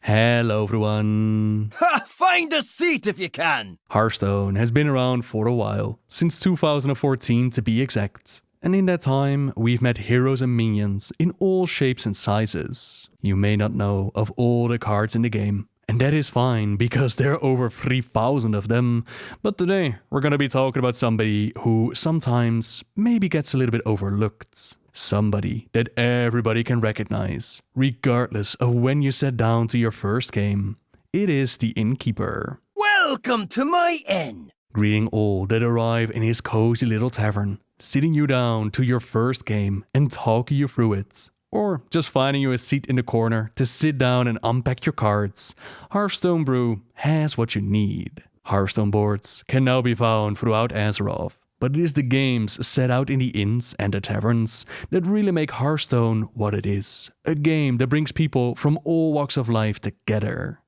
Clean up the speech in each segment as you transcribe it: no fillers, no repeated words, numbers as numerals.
Hello everyone. Ha! Find a seat if you can! Hearthstone has been around for a while, since 2014 to be exact. And in that time, we've met heroes and minions in all shapes and sizes. You may not know of all the cards in the game, and that is fine because there are over 3,000 of them. But today, we're gonna be talking about somebody who sometimes maybe gets a little bit overlooked. Somebody that everybody can recognize, regardless of when you sat down to your first game. It is the Innkeeper. Welcome to my inn! Greeting all that arrive in his cozy little tavern, sitting you down to your first game and talking you through it. Or just finding you a seat in the corner to sit down and unpack your cards. Harth Stonebrew has what you need. Hearthstone boards can now be found throughout Azeroth. But it is the games set out in the inns and the taverns that really make Hearthstone what it is. A game that brings people from all walks of life together.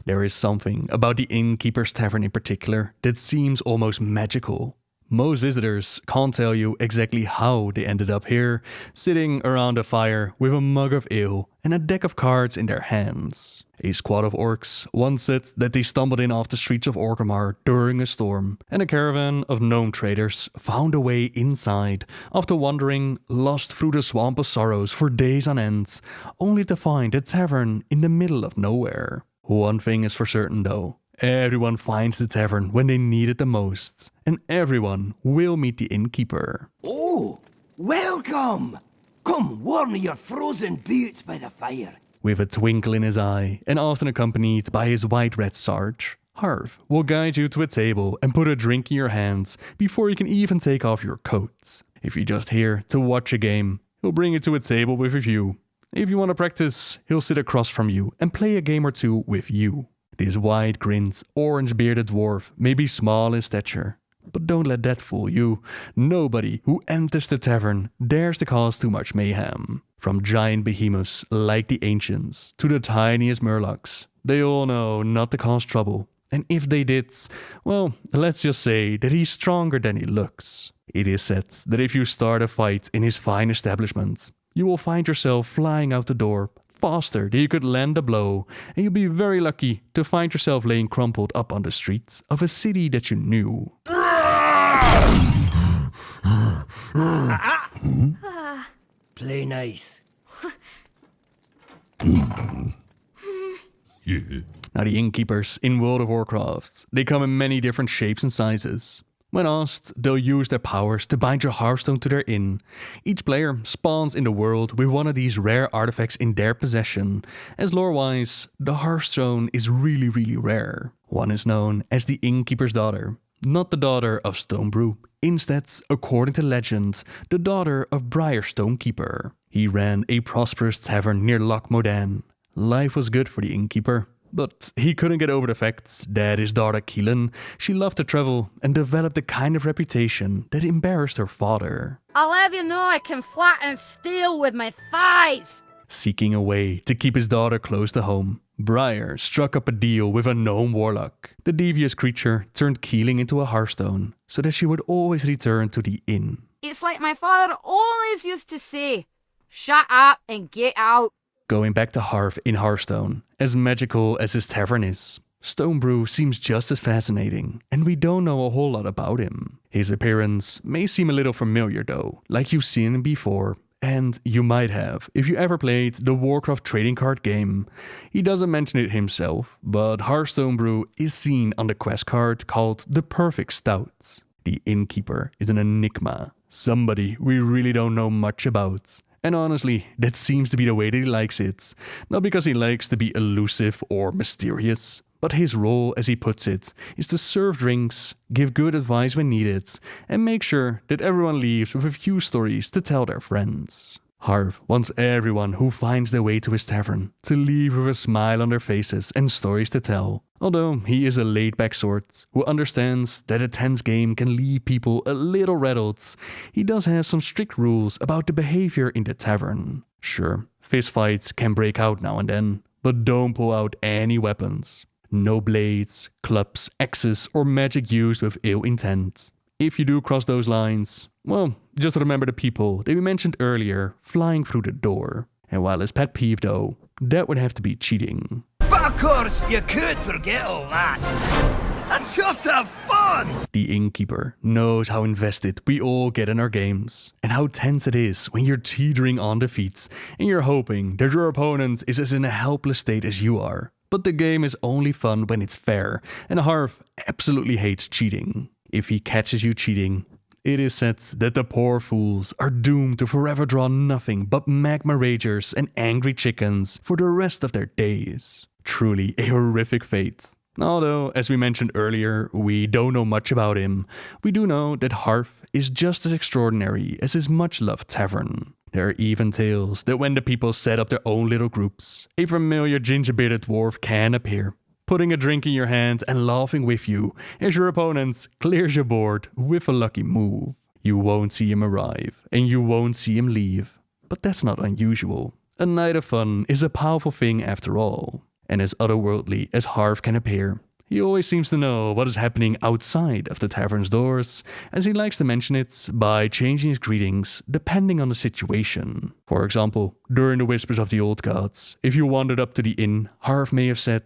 There is something about the Innkeeper's Tavern in particular that seems almost magical. Most visitors can't tell you exactly how they ended up here, sitting around a fire with a mug of ale and a deck of cards in their hands. A squad of orcs once said that they stumbled in off the streets of Orgrimmar during a storm, and a caravan of gnome traders found a way inside after wandering lost through the swamp of sorrows for days on end, only to find a tavern in the middle of nowhere. One thing is for certain though. Everyone finds the tavern when they need it the most, and everyone will meet the Innkeeper. Oh, welcome! Come warm your frozen boots by the fire. With a twinkle in his eye, and often accompanied by his white-red sarge, Harth will guide you to a table and put a drink in your hands before you can even take off your coat. If you're just here to watch a game, he'll bring you to a table with a view. If you want to practice, he'll sit across from you and play a game or two with you. This wide-grinned, orange-bearded dwarf may be small in stature, but don't let that fool you. Nobody who enters the tavern dares to cause too much mayhem. From giant behemoths like the Ancients to the tiniest Murlocs, they all know not to cause trouble. And if they did, well, let's just say that he's stronger than he looks. It is said that if you start a fight in his fine establishment, you will find yourself flying out the door faster than you could land a blow, and you'll be very lucky to find yourself laying crumpled up on the streets of a city that you knew. Play nice. Now the Innkeepers in World of Warcraft, they come in many different shapes and sizes. When asked, they'll use their powers to bind your Hearthstone to their inn. Each player spawns in the world with one of these rare artifacts in their possession. As lore-wise, the Hearthstone is really rare. One is known as the Innkeeper's daughter. Not the daughter of Stonebrew. Instead, according to legend, the daughter of Briar Stonekeeper. He ran a prosperous tavern near Loch Modan. Life was good for the Innkeeper. But he couldn't get over the fact that his daughter Keelan, she loved to travel and developed the kind of reputation that embarrassed her father. I'll have you know I can flatten steel with my thighs. Seeking a way to keep his daughter close to home, Briar struck up a deal with a gnome warlock. The devious creature turned Keeling into a Hearthstone so that she would always return to the inn. It's like my father always used to say, shut up and get out. Going back to Harth in Hearthstone, as magical as his tavern is, Stonebrew seems just as fascinating, and we don't know a whole lot about him. His appearance may seem a little familiar though, like you've seen him before, and you might have if you ever played the Warcraft trading card game. He doesn't mention it himself, but Harth Stonebrew is seen on the quest card called the Perfect Stout. The Innkeeper is an enigma, somebody we really don't know much about. And honestly, that seems to be the way that he likes it. Not because he likes to be elusive or mysterious, but his role, as he puts it, is to serve drinks, give good advice when needed, and make sure that everyone leaves with a few stories to tell their friends. Harth wants everyone who finds their way to his tavern to leave with a smile on their faces and stories to tell. Although he is a laid-back sort who understands that a tense game can leave people a little rattled, he does have some strict rules about the behavior in the tavern. Sure, fistfights can break out now and then, but don't pull out any weapons. No blades, clubs, axes, or magic used with ill intent. If you do cross those lines, well, just remember the people that we mentioned earlier flying through the door. And while his pet peeve though that would have to be cheating. But of course, you could forget all that. And just have fun! The Innkeeper knows how invested we all get in our games, and how tense it is when you're teetering on defeat and you're hoping that your opponent is as in a helpless state as you are. But the game is only fun when it's fair, and Harth absolutely hates cheating. If he catches you cheating, it is said that the poor fools are doomed to forever draw nothing but magma ragers and angry chickens for the rest of their days. Truly a horrific fate. Although, as we mentioned earlier, we don't know much about him, we do know that Harth is just as extraordinary as his much-loved tavern. There are even tales that when the people set up their own little groups, a familiar ginger-bearded dwarf can appear, putting a drink in your hand and laughing with you as your opponent clears your board with a lucky move. You won't see him arrive, and you won't see him leave, but that's not unusual. A night of fun is a powerful thing after all. And as otherworldly as Harth can appear, he always seems to know what is happening outside of the tavern's doors, as he likes to mention it by changing his greetings depending on the situation. For example, during the Whispers of the Old Gods, if you wandered up to the inn, Harth may have said,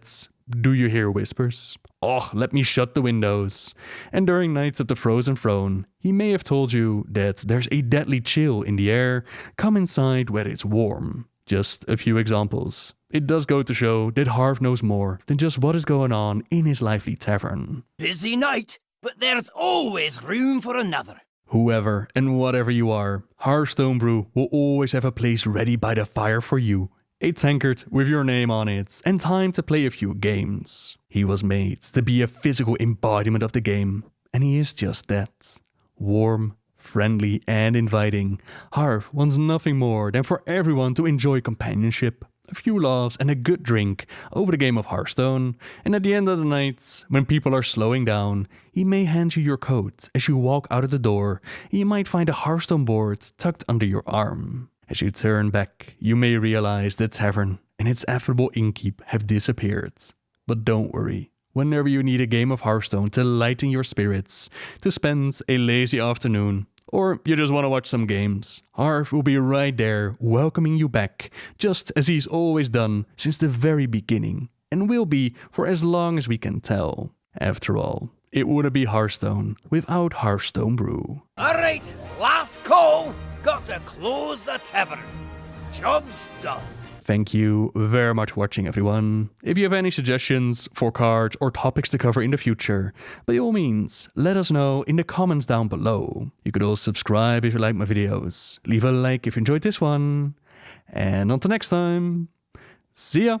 "Do you hear whispers? Oh, let me shut the windows." And during Nights of the Frozen Throne, he may have told you that there's a deadly chill in the air, come inside where it's warm. Just a few examples. It does go to show that Harth knows more than just what is going on in his lively tavern. Busy night, but there's always room for another. Whoever and whatever you are, Harth Stonebrew will always have a place ready by the fire for you. A tankard with your name on it and time to play a few games. He was made to be a physical embodiment of the game, and he is just that. Warm, friendly and inviting, Harth wants nothing more than for everyone to enjoy companionship, a few laughs and a good drink over the game of Hearthstone, and at the end of the night, when people are slowing down, he may hand you your coat as you walk out of the door, and you might find a Hearthstone board tucked under your arm. As you turn back, you may realize the tavern and its affable innkeep have disappeared. But don't worry. Whenever you need a game of Hearthstone to lighten your spirits, to spend a lazy afternoon, or you just want to watch some games, Harth will be right there welcoming you back, just as he's always done since the very beginning, and will be for as long as we can tell. After all, it wouldn't be Hearthstone without Harth Stonebrew. Alright, last call. Got to close the tavern. Job's done. Thank you very much for watching, everyone. If you have any suggestions for cards or topics to cover in the future, by all means, let us know in the comments down below. You could also subscribe if you like my videos, leave a like if you enjoyed this one, and until next time, see ya!